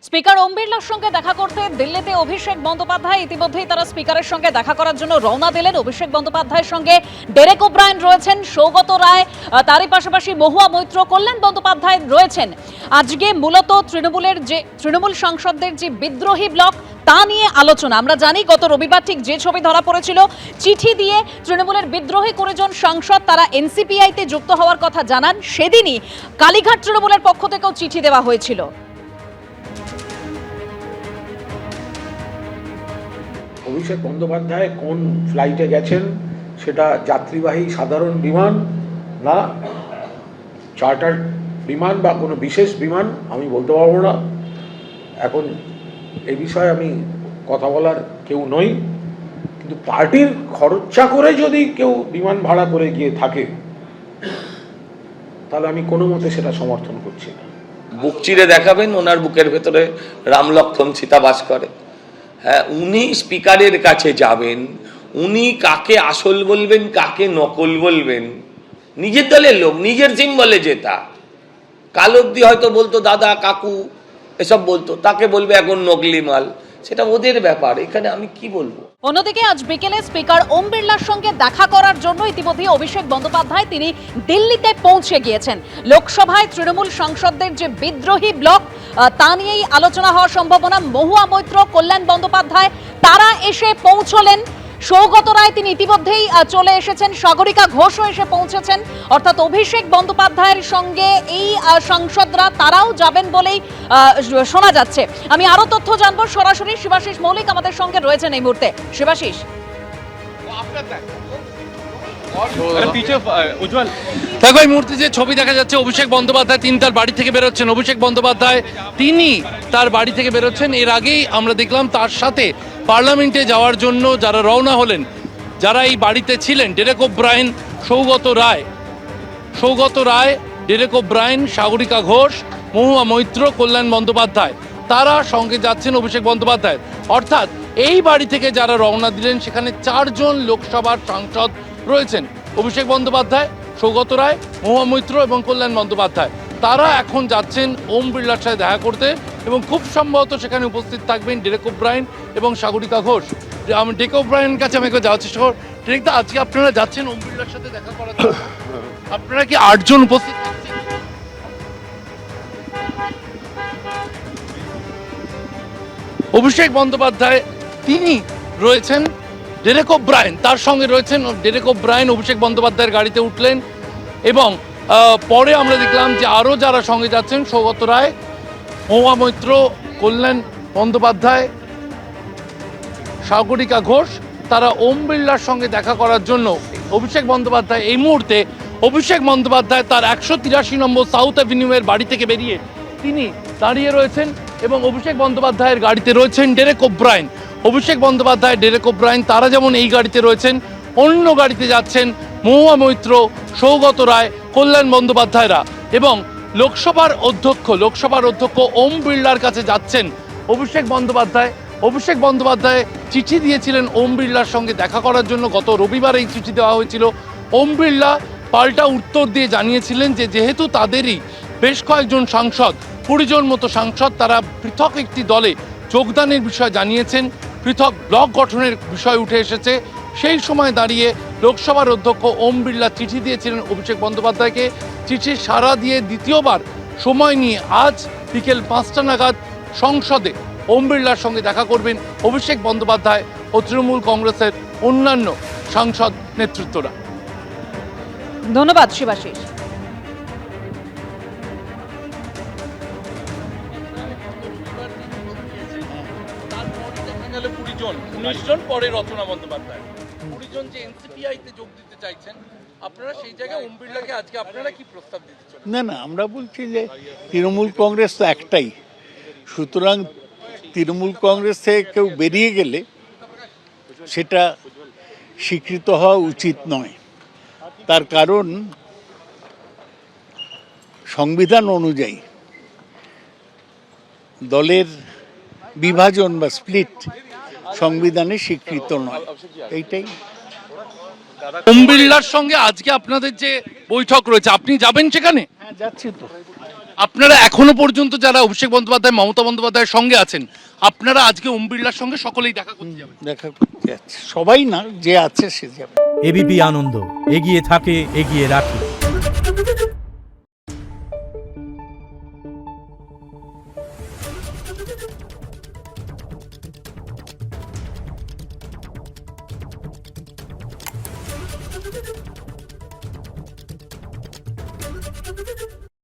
Speaker ওম বিড়লার সঙ্গে দেখা করতে দিল্লিতে অভিষেক বন্দ্যোপাধ্যায় ইতিমধ্যেই তারা স্পিকারের সঙ্গে দেখা করার জন্য রওনা দিলেন। অভিষেক বন্দ্যোপাধ্যায়ের সঙ্গে ডেরেক ওব্রায়েন রয়েছেন, সৌগত রায়, তারই পাশাপাশি মহুয়া মৈত্র, কল্যাণ বন্দ্যোপাধ্যায় রয়েছেন। আজকে মূলত তৃণমূল সাংসদদের যে বিদ্রোহী ব্লক তা নিয়ে আলোচনা। আমরা জানি গত রবিবার ঠিক যে ছবি ধরা পড়েছিল, চিঠি দিয়ে তৃণমূলের বিদ্রোহী কুড়িজন সাংসদ তারা এনসিপিআইতে যুক্ত হওয়ার কথা জানান। সেদিনই কালীঘাট তৃণমূলের পক্ষ থেকেও চিঠি দেওয়া হয়েছিল। অভিষেক বন্দ্যোপাধ্যায় কোন ফ্লাইটে গেছেন সেটা যাত্রীবাহী সাধারণ বিমান না চার্টার বিমান বা কোনো বিশেষ বিমান আমি বলতে পারবো না। এখন এই বিষয়ে আমি কথা বলার কেউ নই, কিন্তু পার্টির খরচা করে যদি কেউ বিমান ভাড়া করে গিয়ে থাকে তাহলে আমি কোনো মতে সেটা সমর্থন করছি না। বুক চিরে দেখাবেন ওনার বুকের ভেতরে রাম লক্ষ্মণ সীতা বাস করে। হ্যাঁ, উনি স্পিকারের কাছে যাবেন, উনি কাকে আসল বলবেন কাকে নকল বলবেন, নিজের দলের লোক নিজের সিম্বলে জেতা। কাল অব্দি হয়তো বলতো দাদা কাকু এসব বলতো, তাকে বলবে এখন নকলি মাল, সেটা ওদের ব্যাপার, এখানে আমি কি বলবো। অন্যদিকে আজ বিকেলে স্পিকার ওম বিড়লার সঙ্গে দেখা করার জন্য ইতিমধ্যে অভিষেক বন্দ্যোপাধ্যায় তিনি দিল্লিতে পৌঁছে গিয়েছেন। লোকসভায় তৃণমূল সাংসদদের যে বিদ্রোহী ব্লক তা নিয়েই আলোচনা হওয়ার সম্ভাবনা। মহুয়া মৈত্র, কল্যাণ বন্দ্যোপাধ্যায় তারা এসে পৌঁছলেন। সৌগত রায় তিনি ইতিমধ্যেই চলে এসেছেন, সাগরিকা ঘোষও এসে পৌঁছেছেন। অর্থাৎ অভিষেক বন্দ্যোপাধ্যায়ের সঙ্গে এই সাংসদরা তারাও যাবেন বলেই শোনা যাচ্ছে। আমি আরো তথ্য জানবো, সরাসরি শিবাশিস মৌলিক আমাদের সঙ্গে রয়েছেন এই মুহূর্তে। শিবাশিস, দেখো এই মুহূর্তে যে ছবি দেখা যাচ্ছে, অভিষেক বন্দ্যোপাধ্যায় তিনি তার বাড়ি থেকে বেরোচ্ছেন। অভিষেক বন্দ্যোপাধ্যায় তিনি তার বাড়ি থেকে বেরোচ্ছেন। এর আগেই আমরা দেখলাম তার সাথে পার্লামেন্টে যাওয়ার জন্য যারা রওনা হলেন, যারা এই বাড়িতে ছিলেন, Derek O'Brien, Saugata Roy, Derek O'Brien, Sagarika Ghosh, Mahua Moitra, কল্যাণ বন্দ্যোপাধ্যায়, তারা সঙ্গে যাচ্ছেন অভিষেক বন্দ্যোপাধ্যায়। অর্থাৎ এই বাড়ি থেকে যারা রওনা দিলেন সেখানে 4 জন লোকসভার সাংসদ রয়েছেন। অভিষেক বন্দ্যোপাধ্যায়, সৌগত রায়, মহুয়া মৈত্র এবং কল্যাণ বন্দ্যোপাধ্যায়, তারা এখন যাচ্ছেন ওম বিড়লার সাথে দেখা করতে এবং খুব সম্ভবত সেখানে উপস্থিত থাকবেন ডেরেক ওব্রায়েন এবং সাগরিকা ঘোষ। আমি ডেরেক ওব্রায়েনের কাছে আমি একবার যাওয়ার চেষ্টা করব। ডেরেকদা, আজকে আপনারা যাচ্ছেন ওম বিড়লার সাথে দেখা করার জন্য, আপনারা কি 8 জন উপস্থিত থাকছেন? অভিষেক বন্দ্যোপাধ্যায় তিনি রয়েছেন, ডেরেক ওব্রায়েন তার সঙ্গে রয়েছেন। ডেরেক ওব্রায়েন অভিষেক বন্দ্যোপাধ্যায়ের গাড়িতে উঠলেন এবং পরে আমরা দেখলাম যে আরও যারা সঙ্গে যাচ্ছেন, সৌগত রায়, মহুয়া মৈত্র, কল্যাণ বন্দ্যোপাধ্যায়, সাগরিকা ঘোষ, তারা ওম বিড়লার সঙ্গে দেখা করার জন্য অভিষেক বন্দ্যোপাধ্যায় এই মুহূর্তে অভিষেক বন্দ্যোপাধ্যায় তার 183 নম্বর সাউথ অ্যাভিনিউয়ের বাড়ি থেকে বেরিয়ে তিনি দাঁড়িয়ে রয়েছেন এবং অভিষেক বন্দ্যোপাধ্যায়ের গাড়িতে রয়েছেন Derek O'Brien. Abhishek Bandyopadhyay, Derek O'Brien তারা যেমন এই গাড়িতে রয়েছেন, অন্য গাড়িতে যাচ্ছেন মহুয়া মৈত্র, সৌগত রায়, কল্যাণ বন্দ্যোপাধ্যায়রা এবং লোকসভার অধ্যক্ষ ওম বিড়লার কাছে যাচ্ছেন অভিষেক বন্দ্যোপাধ্যায়। অভিষেক বন্দ্যোপাধ্যায় চিঠি দিয়েছিলেন ওম বিড়লার সঙ্গে দেখা করার জন্য, গত রবিবার এই চিঠি দেওয়া হয়েছিল। ওম বিড়লা পাল্টা উত্তর দিয়ে জানিয়েছিলেন যে যেহেতু তাদেরই বেশ কয়েকজন সাংসদ, 20 জন মতো সাংসদ, তারা পৃথক একটি দলে যোগদানের বিষয় জানিয়েছেন, পৃথক ব্লক গঠনের বিষয় উঠে এসেছে। সেই সময় দাঁড়িয়ে লোকসভার অধ্যক্ষ ওম বিড়লা চিঠি দিয়েছিলেন অভিষেক বন্দ্যোপাধ্যায়কে। চিঠি সাড়া দিয়ে দ্বিতীয়বার সময় নিয়ে আজ বিকেল 5টা নাগাদ সংসদে ওম বিড়লার সঙ্গে দেখা করবেন অভিষেক বন্দ্যোপাধ্যায় ও তৃণমূল কংগ্রেসের অন্যান্য সাংসদ নেতৃত্বরা। ধন্যবাদ শিবাশিস। পরে রচনা বন্দ্যোপাধ্যায় 20 জন যে এনসিপিআইতে যোগ দিতে চাইছেন, আপনারা সেই জায়গায় ওম বিড়লাকে আজকে আপনারা কি প্রস্তাব দিতে চান? না, আমরা বলছি যে তৃণমূল কংগ্রেস তো একটাই, সুতরাং তৃণমূল কংগ্রেস থেকে কেউ বেরিয়ে গেলে সেটা স্বীকৃত হওয়া উচিত নয়। তার কারণ সংবিধান অনুযায়ী দলের বিভাজন বা স্প্লিট সংবিধানে স্বীকৃত নয়, এইটাই। ওম বিড়লার সঙ্গে আজকে আপনাদের যে বৈঠক রয়েছে, আপনি যাবেন সেখানে? হ্যাঁ, যাচ্ছি তো। আপনারা এখনো পর্যন্ত যারা অভিষেক বন্দ্যোপাধ্যায় মমতা বন্দ্যোপাধ্যায়ের সঙ্গে আছেন, আপনারা আজকে ওম বিড়লার সঙ্গে সকলেই দেখা করতে যাবেন? দেখা করতে যাচ্ছে সবাই না, যে আছে সে যাবে। এবিপি আনন্দ এগিয়ে থাকে, এগিয়ে রাখে।